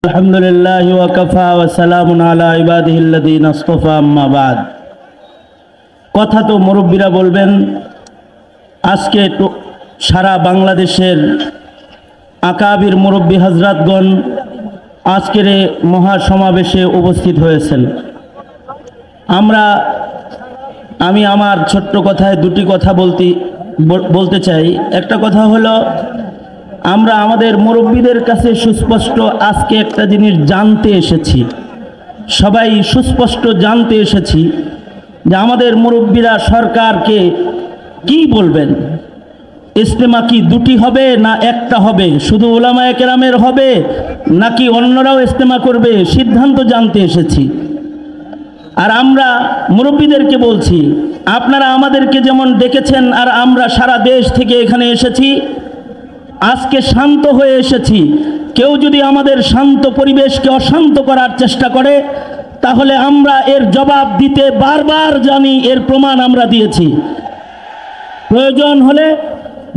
আলহামদুলিল্লাহি ওয়া কাফা ওয়া সালামুন আলা ইবাদিহিল্লাযীনা ইসতাফা আম্মা বাদ। কথা তো মুরব্বীরা বলবেন। আজকে তো সারা বাংলাদেশের আকাবির মুরব্বী হযরতগণ আজকের এই মহাসমাবেশে উপস্থিত হয়েছেন। আমি আমার ছোট্ট কথায় দুটি কথা বলতে চাই। একটা কথা হলো, আমরা আমাদের মুরব্বীদের কাছে সুস্পষ্ট আজকে একটা জিনিস জানতে এসেছি, সবাই সুস্পষ্ট জানতে এসেছি যে আমাদের মুরব্বীরা সরকারকে কি বলবেন। ইজতেমা কি দুটি হবে না একটা হবে, শুধু উলামায়ে কেরামের হবে নাকি অন্যরাও ইজতেমা করবে, সিদ্ধান্ত জানতে এসেছি। আর আমরা মুরব্বীদেরকে বলছি, আপনারা আমাদেরকে যেমন ডেকেছেন আর আমরা সারা দেশ থেকে এখানে এসেছি, আজকে শান্ত হয়ে এসেছি। কেউ যদি আমাদের শান্ত পরিবেশকে অশান্ত করার চেষ্টা করে তাহলে আমরা এর জবাব দিতে বারবার জানি, এর প্রমাণ আমরা দিয়েছি। প্রয়োজন হলে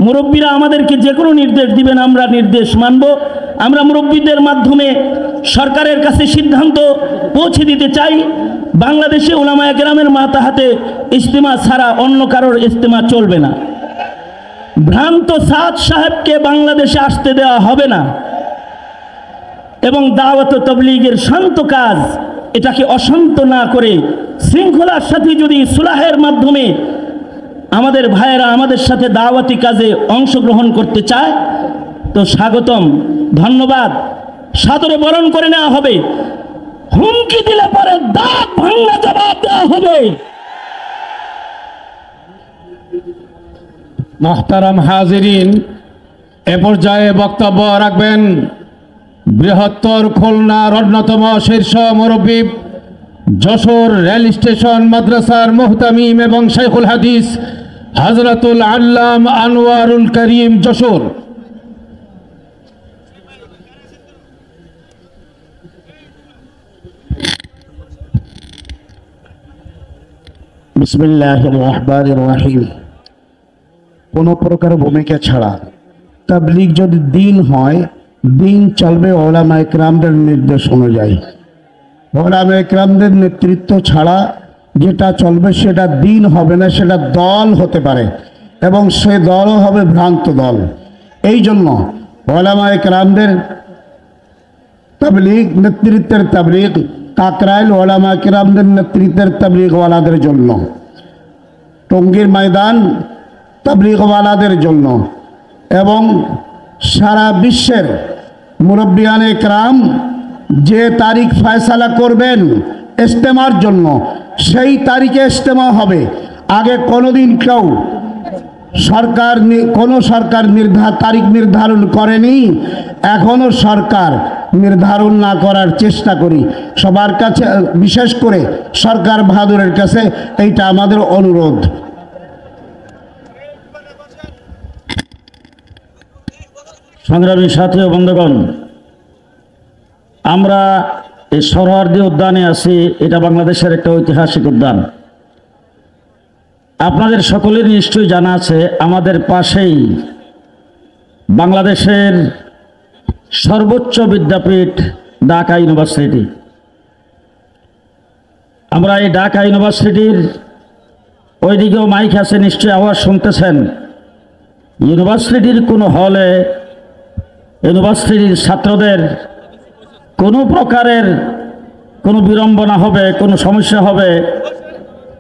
মুরব্বীরা আমাদেরকে যে কোনো নির্দেশ দিবেন, আমরা নির্দেশ মানব। আমরা মুরব্বীদের মাধ্যমে সরকারের কাছে সিদ্ধান্ত পৌঁছে দিতে চাই। বাংলাদেশে উলামায়ে কেরামের মাতাহাতে ইজতেমা ছাড়া অন্য কারোর ইজতেমা চলবে না। ভ্রান্ত সাদ সাহেবকে বাংলাদেশে আসতে দেওয়া হবে না। এবং দাওয়াত ও তাবলীগের শান্ত কাজ, এটাকে অশান্ত না করে শৃঙ্খলার সাথে যদি সুলাহের মাধ্যমে আমাদের ভাইয়েরা আমাদের সাথে দাওয়াতি কাজে অংশগ্রহণ করতে চায় তো স্বাগতম, ধন্যবাদ, সাদরে বরণ করে নেওয়া হবে। হুমকি দিলে পরে দাঁত ভাঙা জবাব দেওয়া হবে। মোহতারাম হাজিরিন, এ পর্যায়ে বক্তব্য রাখবেন বৃহত্তর খুলনার অন্যতম শীর্ষ মুরব্বী, যশোর রেল স্টেশন মাদ্রাসার মুহতামিম এবং শাইখুল হাদিস হযরতুল আল্লাম আনোয়ারুল করিম যশোর। বিসমিল্লাহির রহমানির রহিম। কোনো প্রকার ভূমিকা ছাড়া তাবলীগ যদি দিন হয়, দিন চলবে উলামায়ে কেরামদের নির্দেশ অনুযায়ী। উলামায়ে কেরামদের নেতৃত্ব ছাড়া যেটা চলবে সেটা দিন হবে না, সেটা দল হতে পারে এবং সে দলও হবে ভ্রান্ত দল। এই জন্য উলামায়ে কেরামদের তাবলীগ নেতৃত্বের তাবলীগ, কাকরাইল উলামায়ে কেরামদের নেতৃত্বের তাবলীগওয়ালাদের জন্য, টঙ্গীর ময়দান তাবলীগওয়ালাদের জন্য এবং সারা বিশ্বের মুরব্বিয়ানে কেরাম যে তারিখ ফয়সালা করবেন ইজতেমার জন্য, সেই তারিখে ইজতেমা হবে। আগে কোনোদিন কেউ কোনো সরকার তারিখ নির্ধারণ করেনি, এখনও সরকার নির্ধারণ না করার চেষ্টা করি। সবার কাছে, বিশেষ করে সরকার বাহাদুরের কাছে এইটা আমাদের অনুরোধ। সংগ্রামী সাথী ও বন্ধুগণ, আমরা এই সোহরাওয়ার্দী উদ্যানে আছি। এটা বাংলাদেশের একটা ঐতিহাসিক উদ্যান। আপনাদের সকলের নিশ্চয়ই জানা আছে, আমাদের পাশেই বাংলাদেশের সর্বোচ্চ বিদ্যাপীঠ ঢাকা ইউনিভার্সিটি। আমরা এই ঢাকা ইউনিভার্সিটির ওইদিকেও মাইক আছে, নিশ্চয়ই আওয়াজ শুনতেছেন। ইউনিভার্সিটির কোনো হলে ইউনিভার্সিটির ছাত্রদের কোনো প্রকারের কোনো বিড়ম্বনা হবে, কোনো সমস্যা হবে,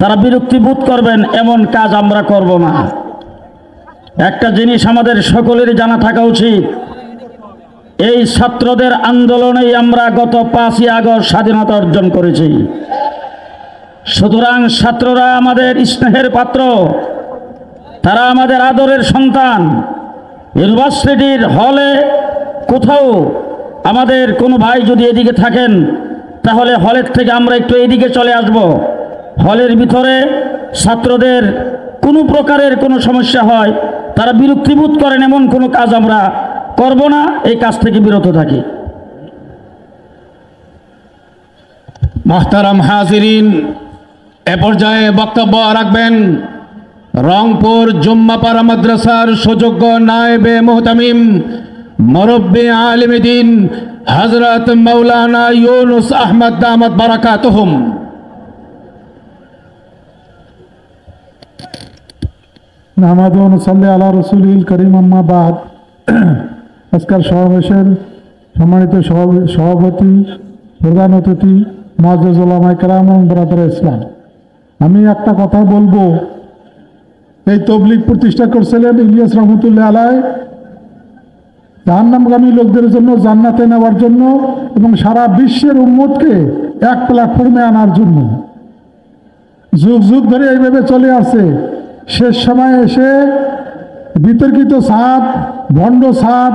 তারা বিরক্তি বোধ করবেন, এমন কাজ আমরা করব না। একটা জিনিস আমাদের সকলেরই জানা থাকা উচিত, এই ছাত্রদের আন্দোলনেই আমরা গত 5ই আগস্ট স্বাধীনতা অর্জন করেছি। সুতরাং ছাত্ররা আমাদের স্নেহের পাত্র, তারা আমাদের আদরের সন্তান। ইউনিভার্সিটির হলে কোথাও আমাদের কোনো ভাই যদি এদিকে থাকেন তাহলে হলের থেকে আমরা একটু এদিকে চলে আসব। হলের ভিতরে ছাত্রদের কোনো প্রকারের কোনো সমস্যা হয়, তারা বিরক্তিবোধ করেন, এমন কোনো কাজ আমরা করব না, এই কাজ থেকে বিরত থাকি। মোহতারাম হাজিরিন, এ পর্যায়ে বক্তব্য রাখবেন রংপুর জুম্মাপাড়া মাদ্রাসার সুযোগ্য নায়েবে মুহতামিম মুরব্বী আলিম দ্বীন হযরত মাওলানা ইউনুস আহমদ দামাত বারাকাতুহুম। নাহমাদু ওয়া নুসাল্লি আলা রাসূলিল কারীম, আম্মা বাদ। আজকের সমাবেশের সম্মানিত সভাপতি, প্রধান অতিথি, মুআজ্জাজ উলামায়ে কেরাম এবং ব্রাদার ইসলাম, আমি একটা কথা বলবো। এই তবলিগ প্রতিষ্ঠা করছিলেন ইলিয়াস রহমতুল্লাহ আলাইহি জাহান্নামগামী লোকদের জন্য জান্নাতে নেওয়ার জন্য এবং সারা বিশ্বের উম্মতকে এক প্ল্যাটফর্মে আনার জন্য। যুগ যুগ ধরে এইভাবে চলে আসছে। শেষ সময় এসে বিতর্কিত সাদ, ভণ্ড সাদ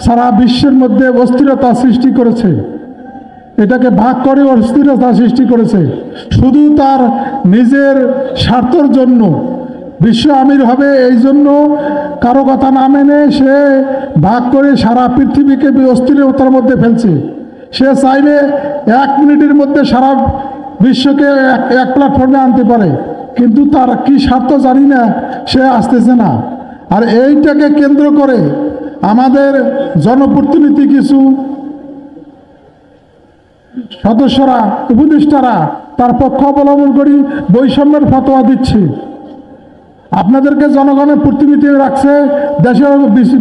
সারা বিশ্বের মধ্যে অস্থিরতা সৃষ্টি করেছে। এটাকে ভাগ করে অস্থিরতা সৃষ্টি করেছে শুধু তার নিজের স্বার্থের জন্য। বিশ্ব আমির হবে এই জন্য কারো কথা না মেনে সে ভাগ করে সারা পৃথিবীকে অস্থিরতার মধ্যে ফেলছে। সে চাইলে 1 মিনিটের মধ্যে সারা বিশ্বকে এক প্ল্যাটফর্মে আনতে পারে, কিন্তু তার কি স্বার্থ জানি না, সে আসতেছে না। আর এইটাকে কেন্দ্র করে আমাদের জনপ্রতিনিধি কিছু সদস্যরা, উপদেষ্টারা তার পক্ষ অবলম্বন করি বৈষম্যের ফতোয়া দিচ্ছে। আপনাদেরকে জনগণের প্রতিনিধি রাখছে দেশে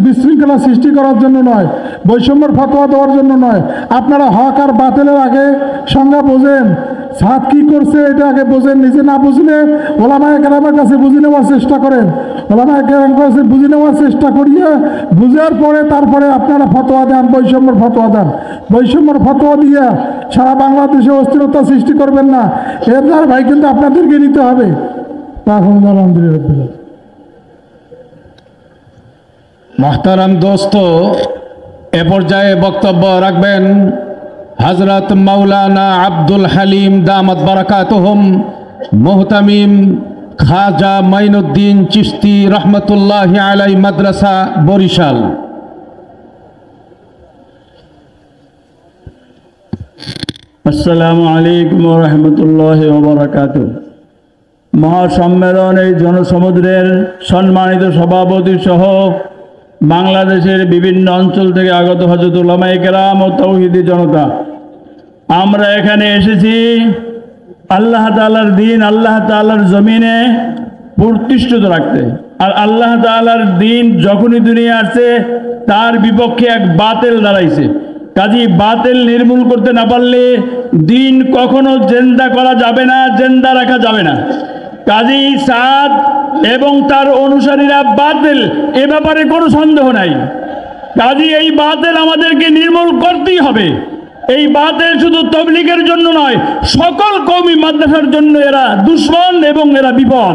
বিশৃঙ্খলা সৃষ্টি করার জন্য নয়, বৈষম্যের ফতোয়া দেওয়ার জন্য নয়। আপনারা হক আর বাতিলের আগে সংজ্ঞা বোঝেন, সাদ কি করছে এটা আগে বোঝেন। নিজে না বুঝলে ওলামায়ে কেরামের কাছে বুঝে নেওয়ার চেষ্টা করেন, ওলামায়ে কেরামের কাছে বুঝে নেওয়ার চেষ্টা করিয়ে বুঝার পরে তারপরে আপনারা ফতোয়া দেন, বৈষম্যের ফতোয়া দেন। বৈষম্যের ফতোয়া দিয়ে সারা বাংলাদেশে অস্থিরতা সৃষ্টি করবেন না। এর দ্বারা ভাই কিন্তু আপনাদেরকে নিতে হবে। আলহামদুলিল্লাহ। মোহতারাম দোস্ত, এ পর্যায়ে বক্তব্য রাখবেন হযরত মাওলানা আব্দুল হালিম দামাত বারাকাতুহুম, মুহতামিম খাজা মাইনুদ্দিন চিশতি রহমতুল্লাহি আলাইহি মাদ্রাসা বরিশাল। আসসালামু আলাইকুম ওয়া রাহমাতুল্লাহি ওয়া বারাকাতুহু। মহাসম্মেলন এই জনসমুদ্রের সম্মানিত সভাপতি সহ বাংলাদেশের বিভিন্ন অঞ্চল থেকে আগত হযরত উলামায়ে কেরাম ও তাওহীদি জনতা, আমরা এখানে এসেছি আল্লাহ তাআলার দ্বীন, আল্লাহ তাআলার জমিনে প্রতিষ্ঠিত রাখতে। আর আল্লাহ তাআলার দ্বীন যখনই দুনিয়া আসছে তার বিপক্ষে এক বাতিল দাঁড়াইছে। কাজী বাতিল নির্মূল করতে না পারলে দ্বীন কখনো জিন্দা করা যাবে না, জিন্দা রাখা যাবে না। কাজী সাদ এবং তার অনুসারীরা বাতিল, এ ব্যাপারে কোনো সন্দেহ নাই। কাজী এই বাতিল আমাদেরকে নির্মূল করতেই হবে। এই বাতিল শুধু তাবলীগের জন্য নয়, সকল কওমি মাদ্রাসার জন্য এরা দুশমন এবং এরা বিপদ।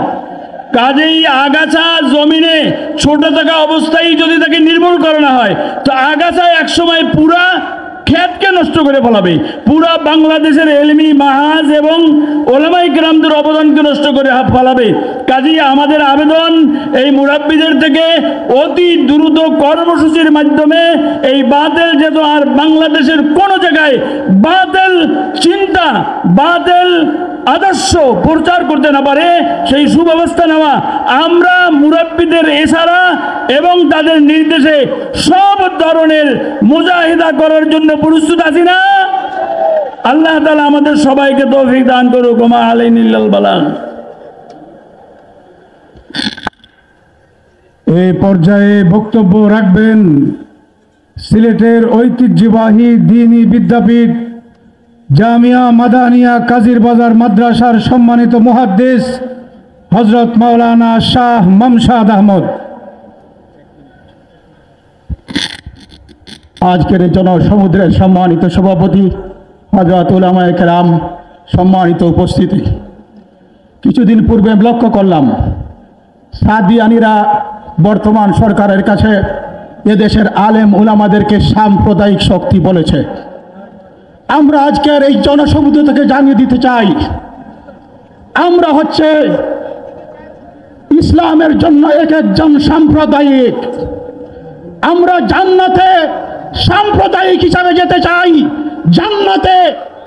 কাজেই আগাছা জমিনে ছোট থাকা অবস্থায় যদি তাকে নির্মূল করা না হয় তো আগাছা একসময় পুরা ক্ষেতকে নষ্ট করে ফেলাবে, পুরা বাংলাদেশের এলমি মাহাজ এবং ওলামায়ে কেরামদের অবদানকে নষ্ট করে ফেলাবে। কাজেই আমাদের আবেদন এই মুরাব্বিদের থেকে অতি দ্রুত কর্মসূচির মাধ্যমে এই বাতিল যেন আর বাংলাদেশের কোনো জায়গায় বাতিল চিন্তা, বাতিল আদর্শ প্রচার করতে না পারে সেই সুব্যবস্থা নেওয়া। আমরা মুরাব্বিদের ইশারা এবং তাদের নির্দেশে সব ধরনের মুজাহিদা করার জন্য প্রস্তুত আছি না? আল্লাহ তাআলা আমাদের সবাইকে তৌফিক দান করুক। ওমা আলাইনাল বালাগ। এই পর্যায়ে বক্তব্য রাখবেন সিলেটের ঐতিহ্যবাহী দ্বীনি বিদ্যাপীঠ জামিয়া মাদানিয়া কাজির বাজার মাদ্রাসার সম্মানিত মুহাদ্দিস হযরত মাওলানা শাহ মামশাদ আহমদ। আজকের এই জনসমুদ্রের সম্মানিত সভাপতি হযরত উলামায়ে কেরাম, সম্মানিত উপস্থিতি, কিছুদিন পূর্বে লক্ষ্য করলাম সাদিয়ানিরা বর্তমান সরকারের কাছে এদেশের আলেম উলামাদেরকে সাম্প্রদায়িক শক্তি বলেছে। আমরা আজকের এই জনসমুদ্র থেকে জানিয়ে দিতে চাই, আমরা হচ্ছে ইসলামের জন্য এক একজন সাম্প্রদায়িক। আমরা জান্নাতে সাম্প্রদায়িক হিসাবে যেতে চাই। জান্নাতে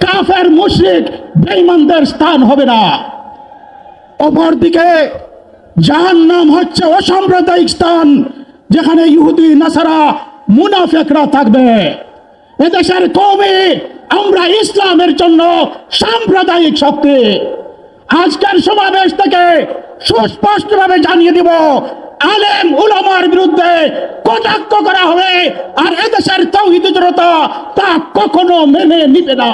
কাফের মুশরিক বেঈমানদের স্থান হবে না। অপরদিকে জাহান্নাম হচ্ছে অসাম্প্রদায়িক স্থান, যেখানে ইহুদি নাসারা মুনাফিকরা থাকবে। এদেশের কওমি, আমরা ইসলামের জন্য সাম্প্রদায়িক শক্তি। আজকের সমাবেশ থেকে সুস্পষ্টভাবে জানিয়ে দিব, আলেম উলামার বিরুদ্ধে কটাক্ষ করা হবে, আর এদেশের তাওহীদি জনতা তা কখনো মেনে নিবে না।